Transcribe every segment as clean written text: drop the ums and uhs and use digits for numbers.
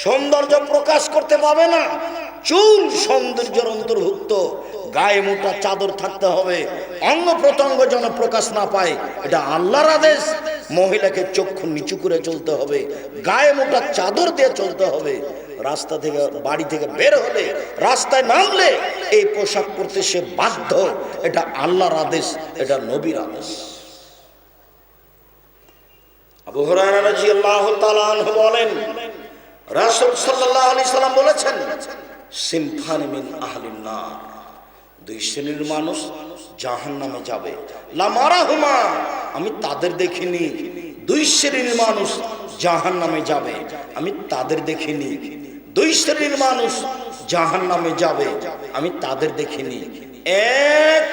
সৌন্দর্য প্রকাশ করতে পাবে না, চুল সৌন্দর্যের অন্তর্ভুক্ত, গায়ে মোটা চাদর থাকতে হবে, অঙ্গ প্রত্যঙ্গ যেন প্রকাশ না পায়, এটা আল্লাহর আদেশ। মহিলাকে চক্ষু নিচু করে চলতে হবে, গায়ে মোটা চাদর দিয়ে চলতে হবে। রাস্তা থেকে বাড়ি থেকে বের হলে, রাস্তায় নামলে এই পোশাক পরতে সে বাধ্য। এটা আল্লাহর আদেশ, এটা নবীর আদেশ। আবু হুরায়রা রাদিয়াল্লাহু তাআলা আনহু বলেন, রাসূল সাল্লাল্লাহু আলাইহি সাল্লাম বলেছেন, সিনফানি মিন আহলিন নার, দুই শ্রেণীর মানুষ জাহান্নামে যাবে। লা মারাহুমা, আমি তাদের দেখিনি। দুই শ্রেণীর মানুষ জাহান্নামে যাবে, আমি তাদের দেখিনি। দুই শ্রেণীর মানুষ জাহান্নামে যাবে, আমি তাদের দেখিনি। এক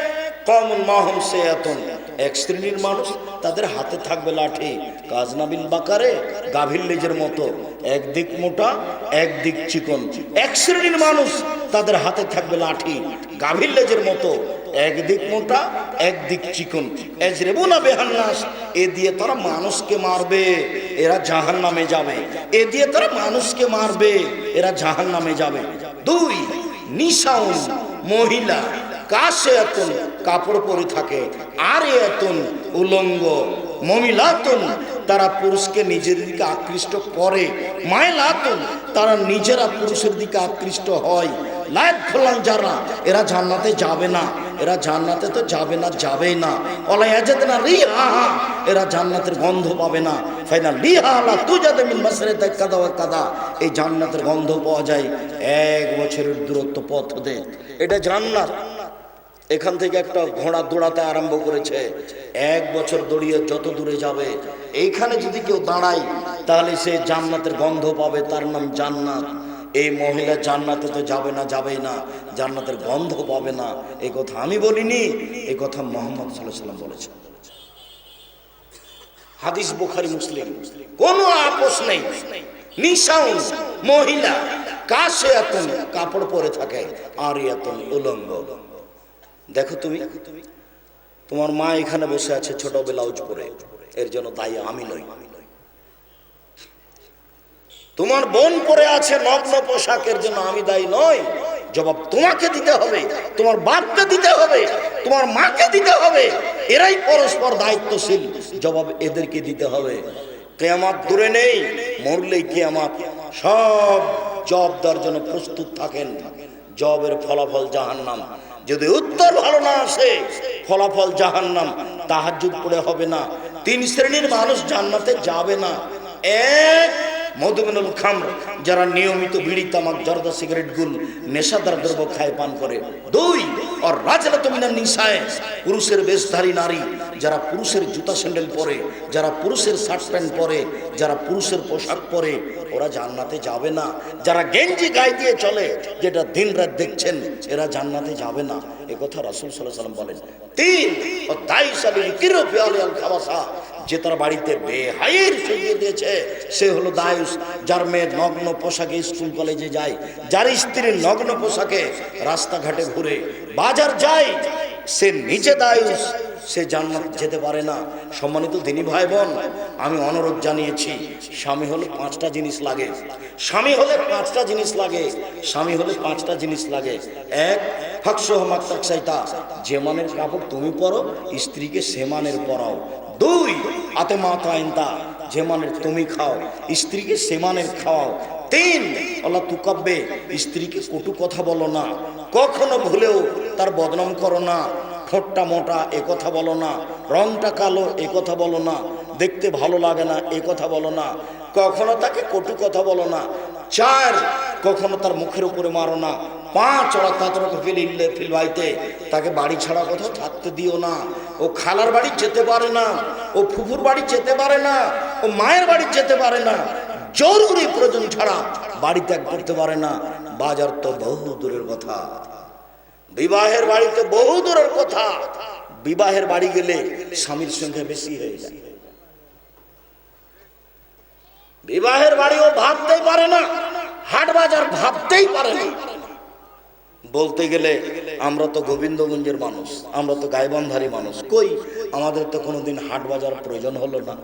কওমুন মাহুম সায়াতুন, এক শ্রেণীর মানুষ তাদের হাতে থাকবে লাঠি, কাজনাবিল বাকারে, গাভীর লেজের মতো, একদিক মোটা একদিক চিকন। এক শ্রেণীর মানুষ তাদের হাতে থাকবে লাঠি, গাভীর লেজের মতো, একদিক মোটা একদিক চিকন। এজরেবুনা বিহান্নাস, এ দিয়ে তারা মানুষকে মারবে, এরা জাহান্নামে যাবে। এ দিয়ে তারা মানুষকে মারবে, এরা জাহান্নামে যাবে। দুই নিসাউন, মহিলা, কাশিয়াতুন, কাপড় পরে থাকে, আরিয়াতুন, উলঙ্গ, মমিলাতুন, তারা পুরুষকে নিজের দিকে আকৃষ্ট করে, মাইলাতুন, তারা নিজেরা পুরুষের দিকে আকৃষ্ট হয়। লায়াত খোলান যারা, এরা জান্নাতে যাবে না, এরা জান্নাতে তো যাবে না, যাবেই না। ওলা ইয়াজাদনা রিহা, এরা জান্নাতের গন্ধ পাবে না। ফাইনা লিহা লা তুজাদ মিন মাসরিতা কাদা ওয়া কাদা, এই জান্নাতের গন্ধ পাওয়া যায় 1 বছরের দূরত্ব পথ হতে। এটা জান্নাত। এখান থেকে একটা ঘোড়া দৌড়াতে আরম্ভ করেছে, 1 বছর দৌড়িয়ে যত দূরে যাবে, এইখানে যদি কেউ দাঁড়ায় তাহলে সে জান্নাতের গন্ধ পাবে, তার নাম জান্নাত। এই মহিলা জান্নাতে তো যাবে না, যাবেই না, জান্নাতের গন্ধ পাবে না। এই কথা আমি বলিনি, এই কথা মুহাম্মদ সাল্লাল্লাহু আলাইহি ওয়াসাল্লাম বলেছেন। হাদিস বুখারী মুসলিম, কোনো আপোষ নেই। নিসাউন, মহিলা, কাশিয়াতুন, কাপড় পরে থাকে, আরিয়াতুন, উলঙ্গ। দেখো তুমি, তোমার মা এখানে বসে আছে ছোট ব্লাউজ পরে, এর জন্য দায়ী আমি নই। তোমার বোন পরে আছে নগ্ন পোশাকের জন্য আমি দায়ী নই। জবাব তোমাকে দিতে হবে, তোমার বাপকে দিতে হবে, তোমার মাকে দিতে হবে। এরাই পরস্পর দায়িত্বশীল, জবাব এদেরকে দিতে হবে। কিয়ামত দূরে নেই, মরলেই কিয়ামত। সব জব দেওয়ার জন্য প্রস্তুত থাকেন। জবের ফলাফল জাহান্নাম। যদি উত্তর ভালো না আসে, ফলাফল জাহান্নাম। তাহাজ্জুদ পড়ে হবে না। 3 শ্রেণীর মানুষ জান্নাতে যাবে না। এক, মধুমিনুল খামর, যারা নিয়মিত বিড়ি, তামাক, জর্দা, সিগারেট, গুল, নেশাদার দ্রব্য খায়, পান করে। 2, আর রাজলাতু মিনান নিসায়ে, পুরুষের বেশধারী নারী, যারা পুরুষের জুতা স্যান্ডেল পরে, যারা পুরুষের শার্ট প্যান্ট পরে, যারা পুরুষের পোশাক পরে, ওরা জান্নাতে যাবে না। যারা গেঞ্জি গায়ে দিয়ে চলে, যেটা দিন রাত দেখছেন, এরা জান্নাতে যাবে না। এই কথা রাসূল সাল্লাল্লাহু আলাইহি ওয়াসাল্লাম বলেন। 3, ও দাইসালিল কিরফি আল খাবাসা, যে তার বাড়িতে বেহাইয়ের সরিয়ে দিয়েছে, সে হলো দায়ুস। যার মেয়ে নগ্ন পোশাকে স্কুল কলেজে যায়, যার স্ত্রী নগ্ন পোশাকে রাস্তাঘাটে ঘুরে, বাজার যায়, সে নিজে দায়ুস, সে জান্নাত যেতে পারে না। সম্মানিত দিনী ভাই বোন, আমি অনুরোধ জানিয়েছি, স্বামী হলে 5টা জিনিস লাগে। স্বামী হলে 5টা জিনিস লাগে। স্বামী হলে 5টা জিনিস লাগে। 1, ফাকসুহ মাকতাকসাইতা, যে মানের কাপড় তুমি পরো, স্ত্রীকে সে মানের পরাও। 2, আতে মাতাইনতা, যে মানের তুমি খাও, স্ত্রীকে সে মানের খাওয়াও। 3, আল্লাহ তুকাব্বে, স্ত্রীকে কটু কথা বলো না, কখনো ভুলেও তার বদনাম করো না। ঠোঁটটা মোটা এ কথা বলো না, রংটা কালো এ কথা বলো না, দেখতে ভালো লাগে না এ কথা বলো না, কখনো তাকে কটু কথা বলো না। 4, কখনো তার মুখের উপরে মারো না। 5, ফিল ভাইতে, তাকে বাড়ি ছাড়া কোথাও থাকতে দিও না। ও খালার বাড়ি যেতে পারে না, ও ফুফুর বাড়ি যেতে পারে না, ও মায়ের বাড়ি যেতে পারে না, জরুরি প্রয়োজন ছাড়া বাড়ি ত্যাগ করতে পারে না। বাজার তো বহু দূরের কথা, বিবাহের বাড়িতে বহু দূরের কথা। বিবাহের বাড়ি গেলে স্বামীর সংখ্যা বেশি হয়ে যায়। বিবাহের বাড়িও ভাবতেই পারে না, হাট বাজার ভাবতেই পারে না। বলতে গেলে আমরা তো গোবিন্দগঞ্জের মানুষ, আমরা তো গাইবান্ধারী মানুষ, কই আমাদের তো কোনোদিন হাট বাজার প্রয়োজন হলো না।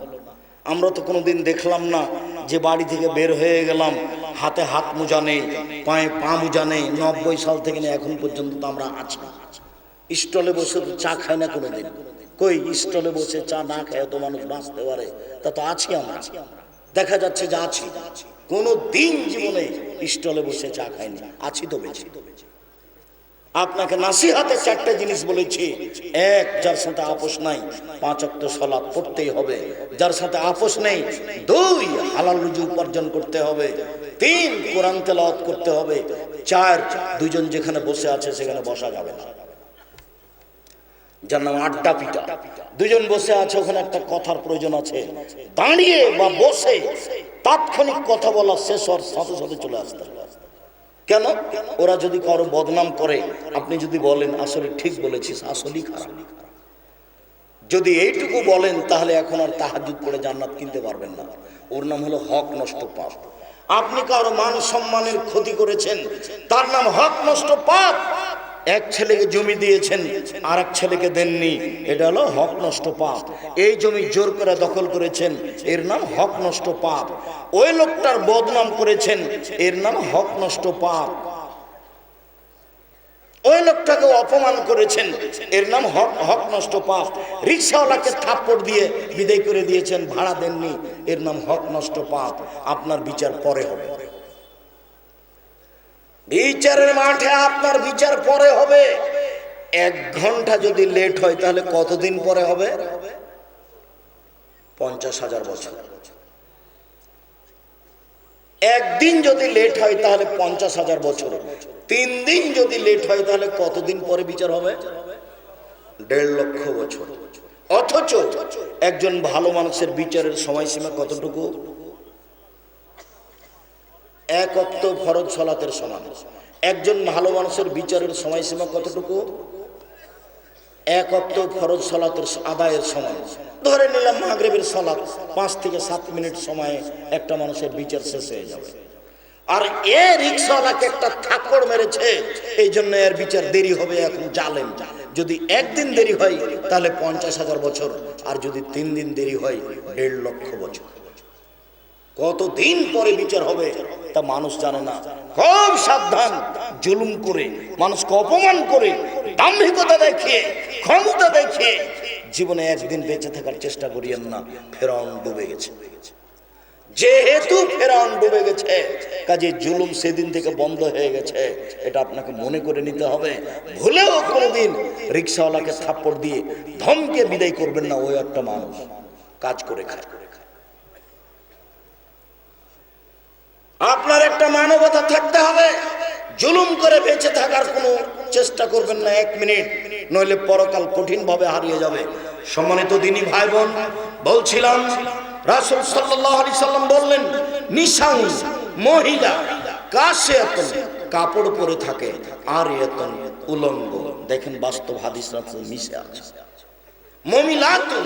আমরা তো কোনোদিন দেখলাম না যে বাড়ি থেকে বের হয়ে গেলাম, হাতে হাত মোজা নেই, পায়ে পা মোজা নেই। 90 সাল থেকে নিয়ে এখন পর্যন্ত তো আমরা আছি। স্টলে বসে চা খাই না কোনোদিন। কই স্টলে বসে চা না খায় তো মানুষ বাঁচতে পারে? তা তো আছি আমরা, দেখা যাচ্ছে যে আছি। কোনো দিন জীবনে স্টলে বসে চা খাইনি, আছি তো বেঁচে। আপনাকে নাসিহাতে 4টা জিনিস বলেছি। 1, যার সাথে আপোষ নাই 5 ওয়াক্ত সালাত পড়তেই হবে, যার সাথে আপোষ নেই। 2, হালাল রুজি উপার্জন করতে হবে। 3, কোরআন তেলাওয়াত করতে হবে। 4, দুইজন যেখানে বসে আছে সেখানে বসা যাবে না, যার নাম আড্ডা পিটা। দুজন বসে আছে, ওখানে একটা কথার প্রয়োজন আছে, দাঁড়িয়ে বা বসে তাৎক্ষণিক কথা বলা শেষ হওয়ার সাথে সাথে চলে আসতে। কেন? ওরা যদি কারো বদনাম করে, আপনি যদি বলেন আসলে ঠিক বলেছিস, আসলেই খারাপ। যদি এইটুকু বলেন তাহলে এখন আর তাহাজ্জুদ পড়ে জান্নাত কিনতে পারবেন না। ওর নাম হলো হক নষ্ট পাপ। আপনি কারো মান সম্মানের ক্ষতি করেছেন, তার নাম হক নষ্ট পাপ। এক ছেলেকে জমি দিয়েছেন, আর এক ছেলেকে দেননি, এটা হলো হক নষ্ট পাপ। এই জমি জোর করে দখল করেছেন, এর নাম হক নষ্ট পাপ। ওই লোকটার বদনাম করেছেন, এর নাম হক নষ্ট পাপ। ওই লোকটাকে অপমান করেছেন, এর নাম হক নষ্ট পাপ। রিকশাওয়ালাকে থাপ্পড় দিয়ে বিদায় করে দিয়েছেন, ভাড়া দেননি, এর নাম হক নষ্ট পাপ। আপনার বিচার পরে হবে, বিচারের মাঠে আপনার বিচার পরে হবে। 1 ঘন্টা যদি লেট হয় তাহলে কতদিন পরে হবে? 50,000 বছর। একদিন যদি লেট হয় তাহলে 50,000 বছর। 3 দিন যদি লেট হয় তাহলে কতদিন পরে বিচার হবে? 1.5 লক্ষ বছর। অথচ একজন ভালো মানুষের বিচারের সময়সীমা কতটুকু? 1 ওয়াক্ত ফরজ সালাতের সমান। একজন ভালো মানুষের বিচারের সময়সীমা কতটুকু? 1 ওয়াক্ত ফরজ সালাতের আদায়ের সমান। ধরে নিলাম মাগরিবের সালাত 5 থেকে 7 মিনিট সময়ে একটা মানুষের বিচার শেষ হয়ে যাবে। আর এ রিকশাওয়ালাকে একটা থাপ্পড় মেরেছে, এই জন্য এর বিচার দেরি হবে। এখন জালেম। যদি 1 দিন দেরি হয় তাহলে 50,000 বছর, আর যদি 3 দিন দেরি হয় 1.5 লক্ষ বছর। কতদিন পরে বিচার হবে তা মানুষ জানে না। খুব সাবধান। জুলুম করে, মানুষকে অপমান করে, দাম্ভিকতা দেখিয়ে, ক্ষমতা দেখিয়ে জীবনে একদিন বেঁচে থাকার চেষ্টা করিয়েন না। ফেরাউন ডুবে গেছে। যেহেতু ফেরাউন ডুবে গেছে, কাজে জুলুম সেদিন থেকে বন্ধ হয়ে গেছে। এটা আপনাকে মনে করে নিতে হবে। ভুলেও কোনোদিন রিকশাওয়ালাকে থাপ্পড় দিয়ে ধমকে বিদায় করবেন না। ওই একটা মানুষ কাজ করে খায়। আপনার একটা মানবতা থাকতে হবে। জুলুম করে বেঁচে থাকার কোনো চেষ্টা করবেন না 1 মিনিট, নইলে পরকাল কঠিন ভাবে হারিয়ে যাবে। সম্মানিত দিনী ভাই বোন, বলছিলাম রাসূল সাল্লাল্লাহু আলাইহি সাল্লাম বললেন, নিশাং মহিলা কাশিয়াতুন, কাপড় পরে থাকে, আর ইয়াতুন উলঙ্গ। দেখেন বাস্তব হাদিস রাসূল মিশে আছে। মমিলাতুন,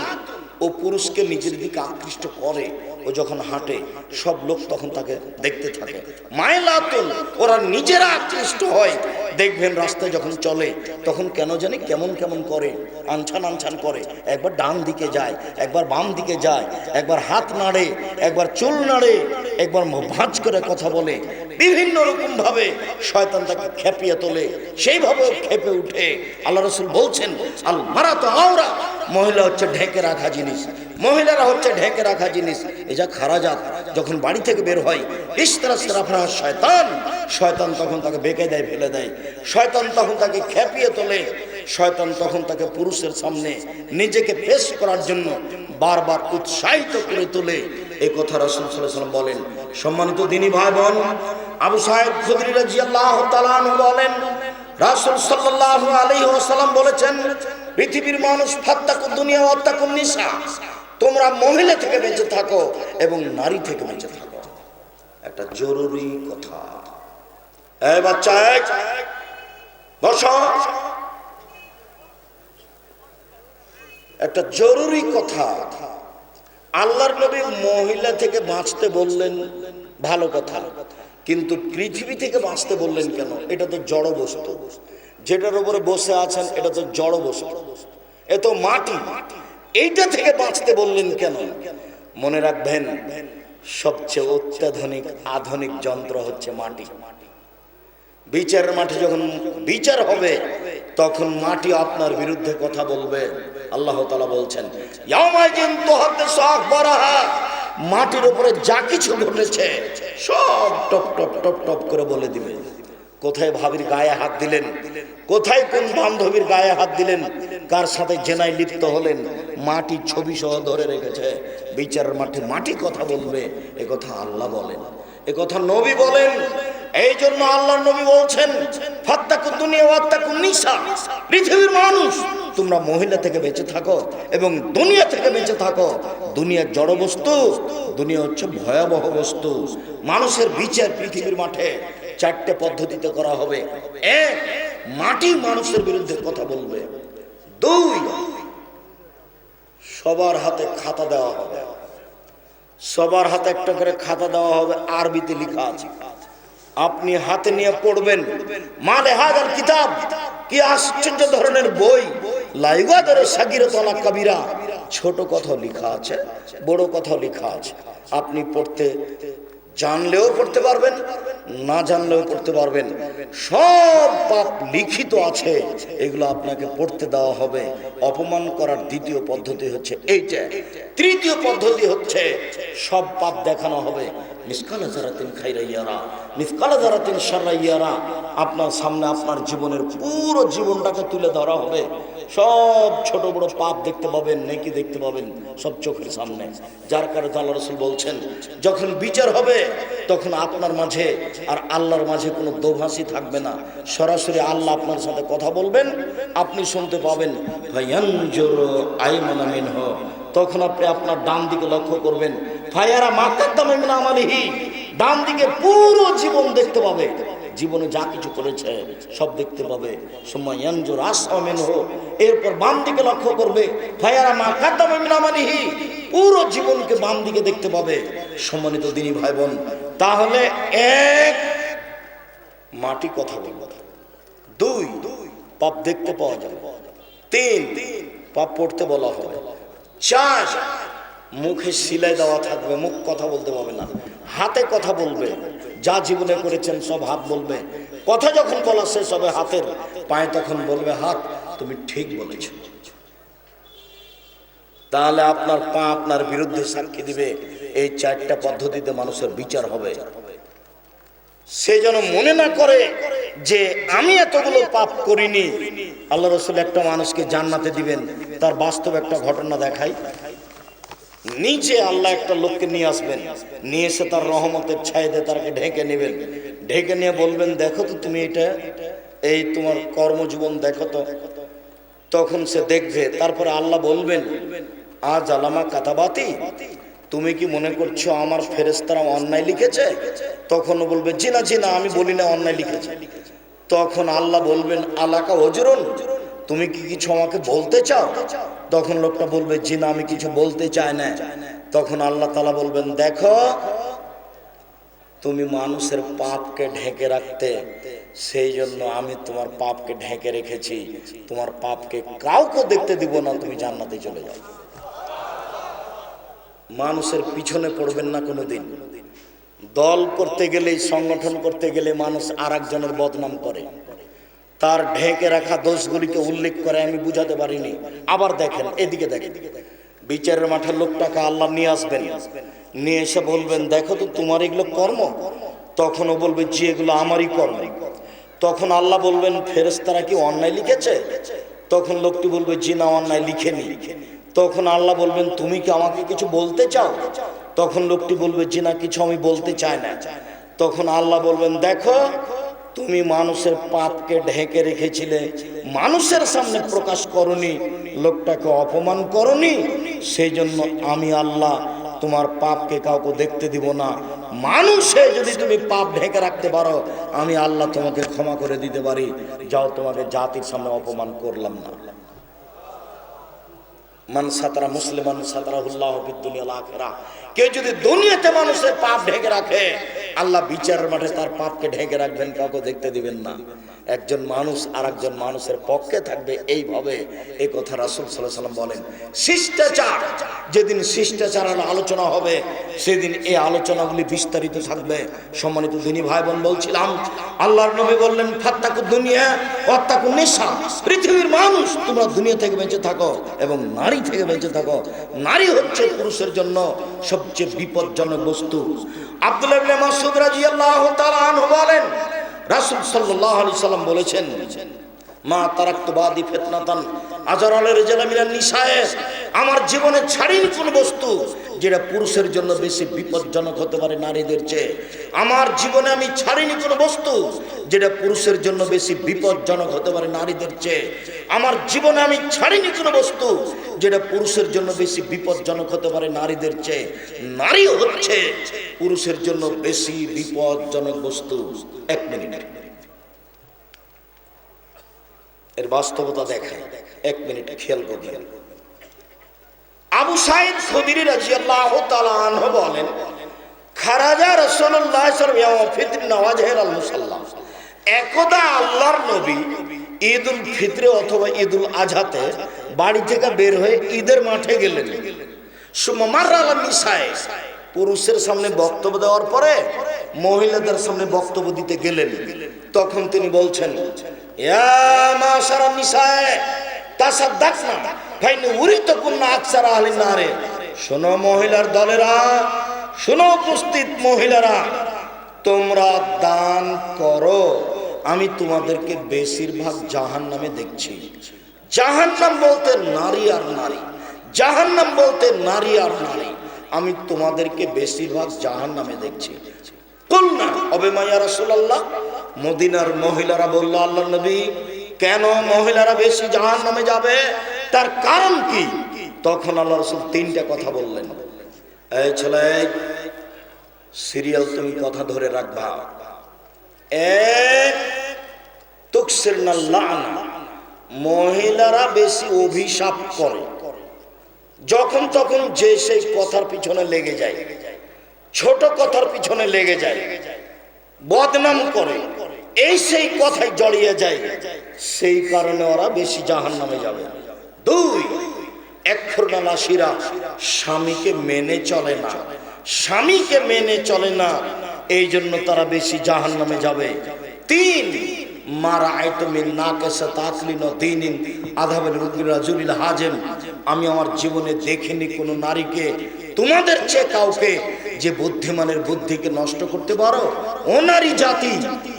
ও পুরুষকে নিজের দিকে আকৃষ্ট করে। ও যখন হাঁটে সব লোক তখন তাকে দেখতে থাকে। মাইলাতুন, ওরা নিজেরা আকৃষ্ট হয়। দেখবেন রাস্তায় যখন চলে তখন কেন জানি কেমন কেমন করে, আনছান আনছান করে। একবার ডান দিকে যায়, একবার বাম দিকে যায়, একবার হাত নাড়ে, একবার চুল নাড়ে, একবার ভাঁজ করে কথা বলে। বিভিন্ন রকম ভাবে শয়তান তাকে খেপিয়ে তোলে, সেইভাবে খেপে উঠে। আল্লাহ রাসূল বলছেন, আল মারাতু আওরা, মহিলা হচ্ছে ঢেকে রাখা জিনিস। মহিলারা হচ্ছে ঢেকে রাখা জিনিস। এই যা খারাজাত যখন বাড়ি থেকে বের হয়, ইস্তারাসরাফা শয়তান, শয়তান তখন তাকে বেঁকে দেয়, ফেলে দেয়। শয়তান তখন তাকে খেপিয়ে তোলে। শয়তান তখন তাকে পুরুষের সামনে নিজেকে পেশ করার জন্য বারবার উৎসাহিত করে তোলে। এই কথা রাসূল সাল্লাল্লাহু আলাইহি ওয়াসাল্লাম বলেন। সম্মানিত দ্বীনী ভাই বোন, আবু সাঈদ খুদরী রাদিয়াল্লাহু তাআলা আনহু বলেন, রাসূল সাল্লাল্লাহু আলাইহি ওয়াসাল্লাম বলেছেন, পৃথিবীর মানুষ ফাত্তাকুদ দুনিয়া ওয়াত্তাকুন নিসা, তোমরা মহিলা থেকে বেঁচে থাকো এবং নারী থেকে বেঁচে থাকো। একটা জরুরি কথা। এই বাচ্চা, বসো। একটা জরুরি কথা। আল্লাহর নবী মহিলা থেকে বাঁচতে বললেন, ভালো কথা, কিন্তু পৃথিবী থেকে বাঁচতে বললেন কেন? এটা তো জড় বস্তু। যেটার উপরে বসে আছেন এটা তো জড় বস্তু, এ তো মাটি। এইটা থেকে বাঁচতে বললেন কেন? মনে রাখবেন, সবচেয়ে অত্যাধুনিক আধুনিক যন্ত্র হচ্ছে মাটি। বিচারের মাঠে যখন বিচার হবে তখন মাটি আপনার বিরুদ্ধে কথা বলবে। আল্লাহ তাআলা বলছেন, ইয়াউমাইযিন তুহাদ্দিসু আখবারাহা, মাটির উপরে যা কিছু ঘটেছে সব টপ টপ টপ টপ করে বলে দিবে। কোথায় ভাবির গায়ে হাত দিলেন, কোথায় কোন বান্ধবীর গায়ে হাত দিলেন, কার সাথে জেনায় লিপ্ত হলেন, মাটি ছবি সহ ধরে রেখেছে। বিচারের মাঠে মাটি কথা বলবে। এ কথা আল্লাহ বলেন, এ কথা নবী বলেন। এই জন্য আল্লাহর নবী বলছেন, ফাত্তাকুদ দুনিয়া ওয়াত্তাকুন নিসা, পৃথিবীর মানুষ তোমরা মহিলা থেকে বেঁচে থাকো এবং দুনিয়া থেকে বেঁচে থাকো। দুনিয়া জড় বস্তু, দুনিয়া হচ্ছে ভয়াবহ বস্তু। মানুষের বিচার পৃথিবীর মাঠে চারটে পদ্ধতিতে করা হবে। এক, মাটি মানুষের বিরুদ্ধে কথা বলবে। দুই, সবার হাতে খাতা দেওয়া হবে, সবার হাতে একটা করে খাতা দেওয়া হবে, আরবিতে লেখা আছে, আপনি হাতে নিয়ে পড়বেন। মালে হাজার কিতাব, কি আশ্চর্য ধরনের বই, লাইগাদার সাগীরাতুল কাবীরা, ছোট কথা লেখা আছে, বড় কথা লেখা আছে। আপনি পড়তে জানলেও পড়তে পারবেন, না জানলেও পড়তে পারবেন। সব পাপ লিখিত আছে, এগুলো আপনাকে পড়তে দেওয়া হবে। অপমান করার দ্বিতীয় পদ্ধতি হচ্ছে এইটা। তৃতীয় পদ্ধতি হচ্ছে সব পাপ দেখানো হবে। মিসকালা যারাতিন খাইরা ইয়ারা, মিসকালা যারাতিন শাররা ইয়ারা। আপনার সামনে আপনার জীবনের পুরো জীবনটাকে তুলে ধরা হবে। সব ছোট বড় পাপ দেখতে পাবেন, নেকি দেখতে পাবেন, সব চোখের সামনে। যার কারণে আল্লাহ রাসূল বলছেন, যখন বিচার হবে তখন আপনার মাঝে আর আল্লাহর মাঝে কোনো দোভাষী থাকবে না। সরাসরি আল্লাহ আপনার সাথে কথা বলবেন, আপনি শুনতে পাবেন। ফায়ানজুরু আইমানা মিনহু, তখন আপনি আপনার ডান দিকে লক্ষ্য করবেন। ফায়ারা মা কাদ্দামা মিন আমালিহি, ডান দিকে পুরো জীবন দেখতে পাবে, জীবনে যা কিছু করেছে সব দেখতে পাবে। সুম্মা ইয়ানজুরু আসফা মিনহু, এরপর বাম দিকে লক্ষ্য করবে। ফায়ারা মা কাদ্দামা মিন আমালিহি, পুরো জীবনকে বাম দিকে দেখতে পাবে। সম্মানিত দিনী ভাই বোন, তাহলে এক, মাটি কথা বলবে। দুই, পাপ দেখতে পাওয়া যাবে। তিন, পাপ পড়তে বলা হবে। চার, মুখে সিলাই দেওয়া থাকবে, মুখ কথা বলতে পারবে না, হাতে কথা বলবে। যা জীবনে করেছেন সব হাত বলবে। কথা যখন বলা শেষ হবে হাতের, পায়ে তখন বলবে হাত, তুমি ঠিক বলেছ। তাহলে আপনার পা আপনার বিরুদ্ধে সাক্ষী দিবে। এই চারটা পদ্ধতিতে মানুষের বিচার হবে। সে যেন মনে না করে যে আমি এতগুলো পাপ করিনি। আল্লাহ রাসূল একটা মানুষকে জান্নাতে দিবেন, তার বাস্তব একটা ঘটনা দেখাই। নিচে আল্লাহ একটা লোককে নিয়ে আসবেন, নিয়ে এসে তার রহমতের ছায়া দিয়ে তাকে ঢেকে নেবেন। ঢেকে নিয়ে বলবেন, দেখো তো তুমি এটা, এই তোমার কর্মজীবন দেখো তো। তখন সে দেখবে। তারপরে আল্লাহ বলবেন, আজ আলামা কাতাবাতি, তুমি কি মনে করছো আমার ফেরেশতারা অন্যায় লিখেছে? তখন বলবে, জি না জি না, আমি বলি না অন্যায় লিখেছে। তখন আল্লাহ বলবেন, আলাকা ওজরুন, তুমি কি কিছু আমাকে বলতে চাও? তখন লোকটা বলবে, জি না, আমি কিছু বলতে চাই না। তখন আল্লাহ তাআলা বলবেন, দেখো তুমি মানুষের পাপকে ঢেকে রাখতে, সেই জন্য আমি তোমার পাপকে ঢেকে রেখেছি। তোমার পাপকে কাউকে দেখতে দিব না, তুমি জান্নাতে চলে যাও। মানুষের পিছনে পড়বেন না কোনোদিন। দল করতে গেলে, সংগঠন করতে গেলে মানুষ আর একজনের বদনাম করে, তার ঢেকে রাখা দোষগুলিকে উল্লেখ করে। আমি বুঝাতে পারিনি। আবার দেখেন, এদিকে দেখেন, বিচারের মাঠে লোকটাকে আল্লাহ নিয়ে আসবেন, নিয়ে এসে বলবেন, দেখো তো তোমার এগুলো কর্ম। তখনও বলবে, জি এগুলো আমারই কর্ম। তখন আল্লাহ বলবেন, ফেরেশতারা কি অন্যায় লিখেছে? তখন লোকটি বলবে, জি না, অন্যায় লিখেনি। তখন আল্লাহ বলবেন, তুমি কি আমাকে কিছু বলতে চাও? তখন লোকটি বলবে, জি না, কিছু আমি বলতে চাই না। তখন আল্লাহ বলবেন, দেখো তুমি মানুষের পাপকে ঢেকে রেখেছিলে, মানুষের সামনে প্রকাশ করনি, লোকটাকে অপমান করনি, সেই জন্য আমি আল্লাহ তোমার পাপকে কাউকে দেখতে দিব না। মানুষে যদি তুমি পাপ ঢেকে রাখতে পারো, আমি আল্লাহ তোমাকে ক্ষমা করে দিতে পারি। যাও, তোমাকে জাতির সামনে অপমান করলাম না। মান সাতারা মুসলিমান সাতারাহুল্লাহু ফিদ দুনিয়া ওয়াল আখিরাহ, কেউ যদি দুনিয়াতে মানুষের পাপ ঢেকে রাখে, আল্লাহ বিচারের মাঠে তার পাপকে ঢেকে রাখবেন, কাউকে দেখতে দিবেন না। একজন মানুষ আর একজন মানুষের পক্ষে থাকবে এইভাবে, এই কথা রাসূল সাল্লাল্লাহু আলাইহি ওয়াসাল্লাম বলেন। শিষ্টাচার, যেদিন শিষ্টাচারের আলোচনা হবে সেদিন এই আলোচনাগুলি বিস্তারিত থাকবে। সম্মানিত দিনী ভাই বোন, বলছিলাম আল্লাহর নবী বললেন ফাত্তাকু দুনিয়া ওয়াত্তাকুন নিসা, পৃথিবীর মানুষ তোমরা দুনিয়া থেকে বেঁচে থাকো এবং নারী থেকে বেঁচে থাকো। নারী হচ্ছে পুরুষের জন্য সবচেয়ে বিপজ্জনক বস্তু। আব্দুল্লাহ ইবনে মাসউদ রাদিয়াল্লাহু তাআলা আনহু বলেন রাসূল সাল্লাল্লাহু আলাইহি সাল্লাম বলেছেন মা তারাকতু বাদি ফিতনাতান আজরাল রিজাল মিনান নিসায়ে, আমার জীবনে ছাড়িনি কোন বস্তু যেটা পুরুষের জন্য বেশি বিপজ্জনক হতে পারে নারীদের চেয়ে। আমার জীবনে আমি ছাড়িনি কোন বস্তু যেটা পুরুষের জন্য বেশি বিপজ্জনক হতে পারে নারীদের চেয়ে। আমার জীবনে আমি ছাড়িনি কোন বস্তু যেটা পুরুষের জন্য বেশি বিপজ্জনক হতে পারে নারীদের চেয়ে। নারী হচ্ছে পুরুষের জন্য বেশি বিপজ্জনক বস্তু। এক মিনিট, এর বাস্তবতা দেখায়, এক মিনিট খেয়াল করবেন। আবু সাঈদ খুদরি রাদিয়াল্লাহু তাআলা আনহু বলেন খারাজা রাসূলুল্লাহ সাল্লাল্লাহু আলাইহি ওয়াসাল্লাম ফিতর নওয়াজহির আল মুসাল্লা, একদা আল্লাহর নবী ঈদুল ফিতরে অথবা ঈদুল আজহাতে বাড়ি থেকে বের হয়ে ঈদের মাঠে গেলেন। সুমাররা আল নিসায়ে, পুরুষের সামনে বক্তব্য দেওয়ার পরে মহিলাদের সামনে বক্তব্য দিতে গেলেন। তখন তিনি বলছেন ইয়া মাশারান নিসায়ে তাসাদ্দাকনা ফাইন উরিতুকুন্না আকসার আহলিন নারে, শোনো মহিলার দলেরা, শোনো উপস্থিত মহিলারা, তোমরা দান করো, আমি তোমাদেরকে বেশিরভাগ জাহান্নামে দেখছি। জাহান্নাম বলতে নারী আর নারী, জাহান্নাম বলতে নারী আর নারী, আমি তোমাদেরকে বেশিরভাগ জাহান্নামে দেখছি। কুলনা অবিমা ইয়া রাসূলুল্লাহ, মদিনার মহিলারা বলল আল্লাহর নবী কেন মহিলারা বেশি জাহান্নামে যাবে, তার কারণ কি? তখন আল্লাহ রাসূল তিনটা কথা বললেন। এই ছেলে, সিরিয়াল তুমি কথা ধরে রাখবা। এক, তুকসিরনাল লানা, মহিলারা বেশি অভিশাপ করে, যখন তখন যে সেই কথার পিছনে লেগে যায়, ছোট কথার পিছনে লেগে যায়, বদনাম করে, এই সেই কথায় জড়িয়ে যায়, সেই কারণে ওরা বেশি জাহান্নামে যাবে। দুই, একফুরনালাশিরা, স্বামীকে মেনে চলে না, স্বামীকে মেনে চলে না, এই জন্য তারা বেশি জাহান্নামে যাবে। তিন, মারা আইতমিন নাকেসা তাকলিন দিনিন আযাবের রাজুলিল হাজেম, আমি আমার জীবনে দেখিনি কোনো নারীকে তোমাদের চেয়ে কাউকে যে বুদ্ধিমানের বুদ্ধিকে নষ্ট করতে পারো। ও নারী জাতি,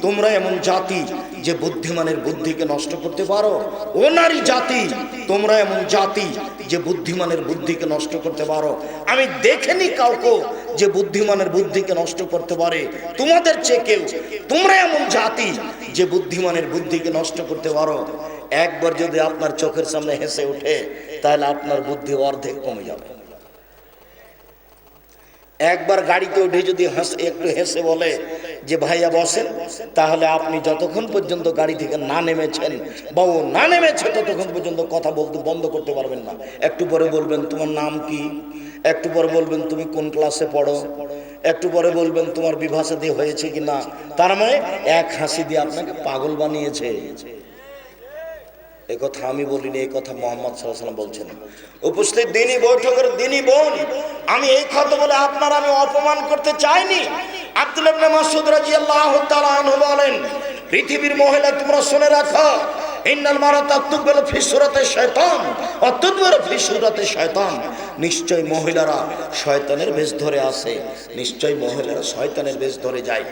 তোমরা এমন জাতি যে বুদ্ধিমানের বুদ্ধিকে নষ্ট করতে পারো। ও নারী জাতি, তোমরা এমন জাতি যে বুদ্ধিমানের বুদ্ধিকে নষ্ট করতে পারো। আমি দেখিনি কাউকে যে বুদ্ধিমানের বুদ্ধিকে নষ্ট করতে পারে তোমাদের চেয়ে কেউ। তোমরা এমন জাতি যে বুদ্ধিমানের বুদ্ধিকে নষ্ট করতে পারো। একবার যদি আপনার চোখের সামনে হেসে ওঠে তাহলে আপনার বুদ্ধি অর্ধেক কমে যাবে। একবার গাড়িতে উঠে যদি একটু হেসে বলে যে ভাইয়া বসেন, তাহলে আপনি যতক্ষণ পর্যন্ত গাড়ি থেকে না নেমেছেন বা ও না নেমেছে ততক্ষণ পর্যন্ত কথা বলতে বন্ধ করতে পারবেন না। একটু পরে বলবেন তোমার নাম কি, একটু পরে বলবেন তুমি কোন ক্লাসে পড়ো, একটু পরে বলবেন তোমার বিবাহ শাদী হয়েছে কিনা। তার মানে এক হাসি দিয়ে আপনাকে পাগল বানিয়েছে। এই কথা আমি বলিনি, এই কথা মুহাম্মদ সাল্লাল্লাহু আলাইহি ওয়াসাল্লাম বলছেন। উপস্থিত দিনই বৈঠকের দিনই বোন, আমি এই কথা বলে আপনার আমি অপমান করতে চাইনি। আব্দুল্লাহ ইবনে মাসউদ রাদিয়াল্লাহু তাআলা আনহু বলেন পৃথিবীর মহিলা তোমরা শুনে রাখো, ইন্নাল মারাতা তুকবালু ফি সূরাতি শায়তান ওয়া তুদবারু ফি সূরাতি শায়তান, নিশ্চয় মহিলারা শয়তানের বেশ ধরে আসে, নিশ্চয় মহিলারা শয়তানের বেশ ধরে যায়,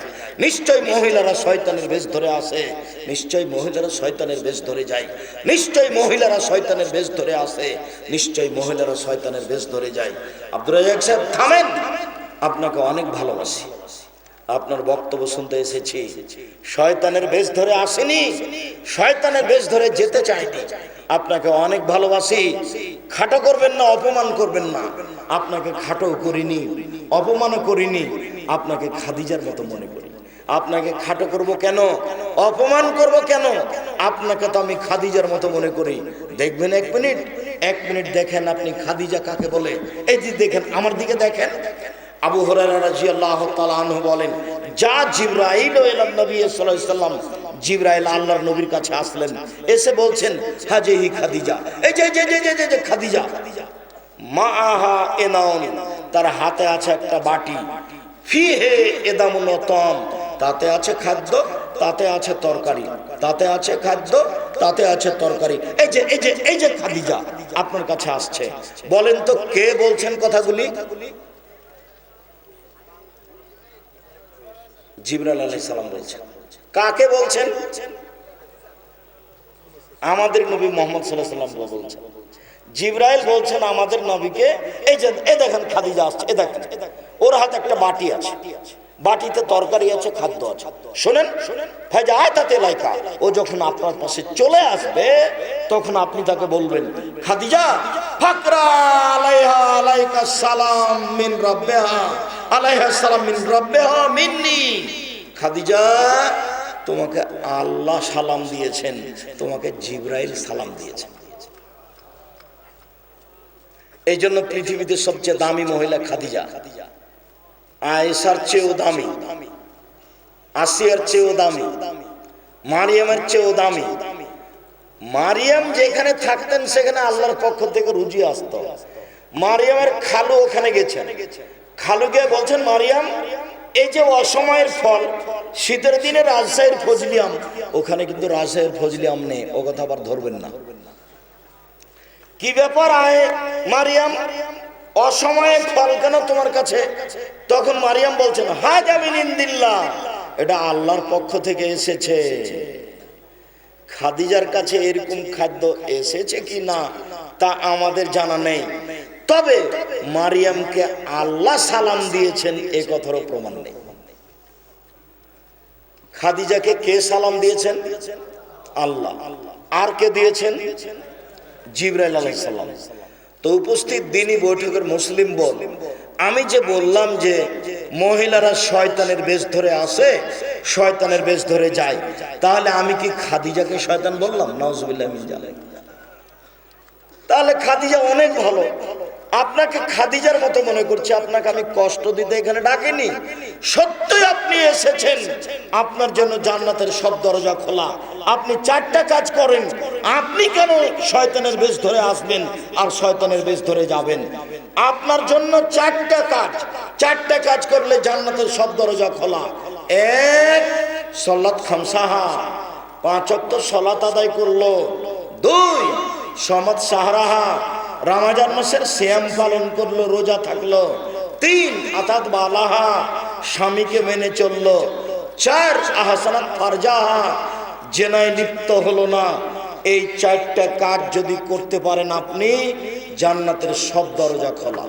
নিশ্চয় মহিলারা শয়তানের বেশ ধরে আসে, নিশ্চয় মহিলারা শয়তানের বেশ ধরে যায়, নিশ্চয় মহিলারা শয়তানের বেশ ধরে আসে, নিশ্চয় মহিলারা শয়তানের বেশ ধরে যায়। আব্দুর রাজ্জাক সাহেব থামেন, আপনাকে অনেক ভালোবাসি, আপনার বক্তব্য শুনতে এসেছি। শয়তানের বেশ ধরে আসেনি, শয়তানের বেশ ধরে যেতে চাইনি। আপনাকে অনেক ভালোবাসি, খাটো করবেন না, অপমান করবেন না। আপনাকে খাটো করিনি, অপমানও করিনি, আপনাকে খাদিজার মতো মনে করি। আপনাকে খাটো করব কেন, অপমান করব কেন? আপনাকে তো আমি খাদিজার মতো মনে করি। দেখবেন এক মিনিট দেখেন আপনি খাদিজা কাকে বলে। এই যে দেখেন, আমার দিকে দেখেন। আবু হুরায়রা রাদিয়াল্লাহু তাআলা আনহু বলেন যা জিবরাইল ইলা নবী সাল্লাল্লাহু আলাইহি ওয়াসাল্লাম জিবরাইল আল্লাহর নবীর কাছে আসলেন, এসে বলছেন হাজিহি খাদিজা, এই যে খাদিজা, মাআহা এনাউন, তার হাতে আছে একটা বাটি, ফিহে এদামুন তাম, তাতে আছে খাদ্য, তাতে আছে তরকারি, তাতে আছে খাদ্য, তাতে আছে তরকারি। এই যে খাদিজা আপনার কাছে আসছে, বলেন তো কে বলছেন কথাগুলি? জিবরাইল আলাইহিস সালাম বলছেন। কাকে বলছেন? আমাদের নবী মুহাম্মদ সাল্লাল্লাহু আলাইহি ওয়াসাল্লাম বলছেন। জিবরাইল বলছেন আমাদের নবীকে, এই যে দেখেন খাদিজা আসছে, দেখেন ওর হাতে একটা বাটি আছে, বাটিতে তরকারি আছে, খাদ্য আছে। শুনেন, ফাজাআতাতে লাইকা, ও যখন আপনার পাশে চলে আসবে তখন আপনি তাকে বলবেন, খাদিজা ফাকরা আলাইহা আলাইকা সালাম মিন রাব্বিহা, আলাইহা সালাম মিন রাব্বিহা মিন্নি। খাদিজা, তোমাকে আল্লাহ সালাম দিয়েছেন, তোমাকে জিবরাইল সালাম দিয়েছেন। এই জন্য পৃথিবীতে সবচেয়ে দামি মহিলা খাদিজা, আয়েশার চেয়েও দামি, আসিয়ার চেয়েও দামি, মারিয়ামের চেয়েও দামি। মারিয়াম যেখানে থাকতেন সেখানে আল্লাহর পক্ষ থেকে রুজি আসতো। মারিয়ামের খালু ওখানে গেছেন, খালুকে বলছেন, মারিয়াম এই যে অসময়ের ফল, শীতের দিনে রাজশাহীর ফজলি আম, ওখানে কিন্তু রাজশাহীর ফজলি আম নেই, ও কথা আবার ধরবেন না। কি ব্যাপার আয় মারিয়াম, অসময়ের ফল কেন তোমার কাছে? তখন মারিয়াম বলছেন, হাজা মিন ইনদিল্লাহ, এটা আল্লাহর পক্ষ থেকে এসেছে। খাদিজার কাছে এরকম খাদ্য এসেছে কি না তা আমাদের জানা নেই, তবে মারিয়ামকে আল্লাহ সালাম দিয়েছেন এ কথারও প্রমাণ নেই। খাদিজাকে কে সালাম দিয়েছেন? আল্লাহ। আর কে দিয়েছেন? জিবরাইল আলাইহিস সালাম। তো উপস্থিত দিনই বৈঠকের মুসলিম বল, আমি যে বললাম যে মহিলারা শয়তানের বেশ ধরে আসে, শয়তানের বেশ ধরে যায়, তাহলে আমি কি খাদিজাকে শয়তান বললাম? নাউজুবিল্লাহ মিন যালিক। তাহলে খাদিজা অনেক ভালো, আপনাকে খাদিজার মতো মনে করছি, আপনাকে আমি কষ্ট দিতে এখানে ডাকিনি। সত্যই আপনি এসেছেন, আপনার জন্য জান্নাতের সব দরজা খোলা। আপনি চারটা কাজ করেন, আপনি কেন শয়তানের বেশ ধরে আসবেন আর শয়তানের বেশ ধরে যাবেন? আপনার জন্য চারটা কাজ করলে জান্নাতের সব দরজা খোলা। এক, সালাত খামসাহা, 5 ওয়াক্ত সালাত আদায় করলো। 2, সমাদ সাহরাহা, রমজান মাসের সিয়াম পালন করলো, রোজা থাকলো। 3, আতাত বালাহা, স্বামীকে মেনে চললো। 4, আহসানাত ফারজাহা, জেনায় লিপ্ত হলো না। এই 4টা কাজ যদি করতে পারেন আপনি, জান্নাতের সব দরজা খোলা।